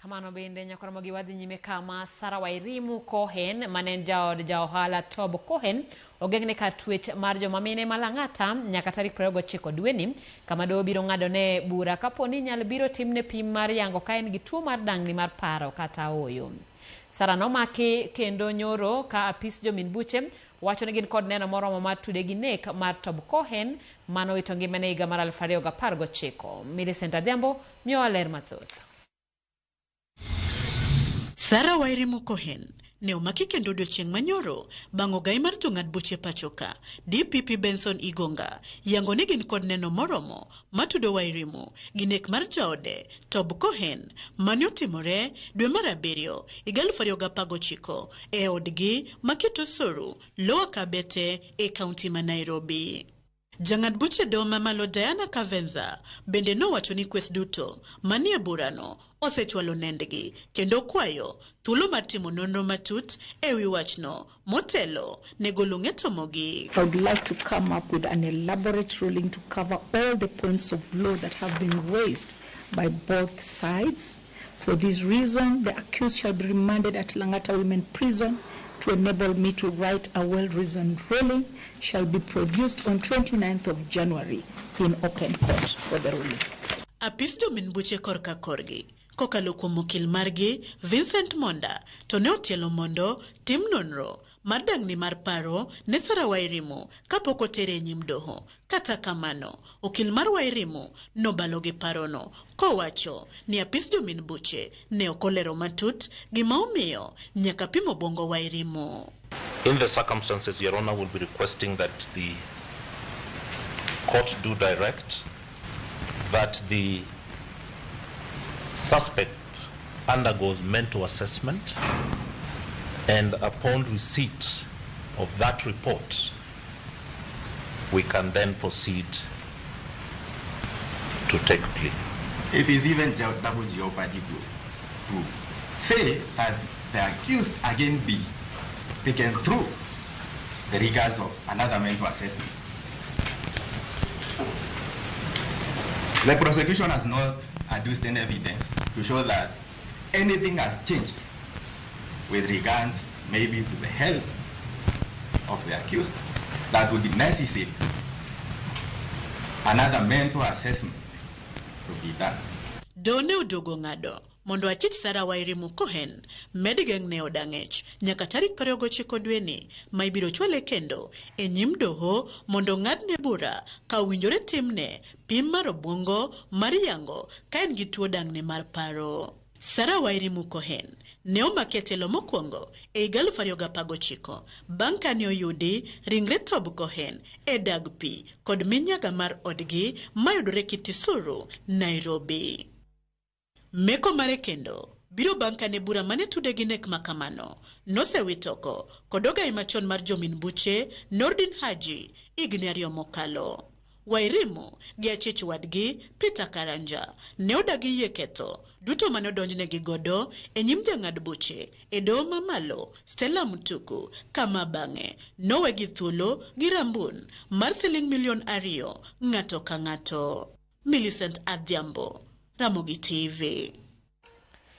Kamano bende nyakoro gi wadhi nyime kama Sarah Wairimu Cohen manen jaod jaohala Tob Cohen ogengne kar twech mar joma mine malang'ata nyaka tarik 29 dweni kama doho biro ng'adone bura kaponi nyal biro timne pim mar yango ka en gi tuo mar dang'ni mar paro kata oyo. Sarah nomaki kendo nyoro ka apis jomin buche wacho ni gin kod neno moromo mar tude gi nek mar Tob Cohen mano ito ngimane higa mar 2019. Millicent Adhiambo miyowa ler mathoth. Sarah Wairimu Cohen ne omaki kendo odiochieng' manyoro bang' ogai mar jong'ad buche pachoka DPP Benson Igonga yango ni gin kod neno moromo matudo Wairimu gi nek mar jaode Tob Cohen mane otimore dwe mar 7 2019 e odgi maketo Soru Lower Kabete e kaunti ma Nairobi. Jang'ad buche doho mamalo Diana Kavenza bende nowacho ni kweth duto manie burano osechwalo nendgi kendo kwayo thuolo mar timo nonro matut e wi wachno motelo ne golo ng'eto mogik. I would like to come up with an elaborate ruling to cover all the points of law that have been raised by both sides. For this reason, the accused shall be remanded at Langata Women Prison to enable me to write a well-reasoned ruling shall be produced on 29th of January in open court for the ruling. Apis jomin buche korka korgi kokalo kuom okil margi Vincent Monda to ne otielo mondo tim nonro mar dang'ni mar paro ne Sarah Wairimu kapok otere e nyim doho. Kata kamano, okil mar Wairimu nobalo gi parono kowacho ni apis jomin buche ne okolero matut gima omiyo nyaka pimo bongo Wairimu. In the circumstances, Your Honor will be requesting that the court do direct that the suspect undergoes mental assessment, and upon receipt of that report, we can then proceed to take plea. It is even double jeopardy to say that the accused again be taken through the rigors of another mental assessment. The prosecution has not adduced any evidence to show that anything has changed with regards maybe to the health of the accused that would necessitate another mental assessment to be done. Done udogo ng'ado mondo achich Sarah Wairimu Cohen medigeng ne odang'ech nyaka tarik 29 dweni ma ibiro chwale kendo e nyim doho mondo ng'adne bura ka winjore timne pim mar obwongo mar yango ka en gi tuo dang'ni mar paro. Sarah Wairimu Cohen ne omaki e telo mokwongo e 2019 bang' kane oyudi ringre Tob Cohen e dag pi kod minyaga mar odgi mayudore Kitisuru, Nairobi. Meko mare kendo biro bang' kane bura mane tude gi nek makamano nosewitoko kod ogai machon mar jomin buche Nordin Haji higni 2 mokalo. Wairimu gi achich wadgi Peter Karanja ne odagi yie ketho duto mane odonjnegi godo e nyim jang'ad buche e doho mamalo Stella Mutuku kama bang'e nowegi thuolo gi rambun mar siling milion 2 ng'ato ka ng'ato. Millicent Adhiambo, Ramogi TV.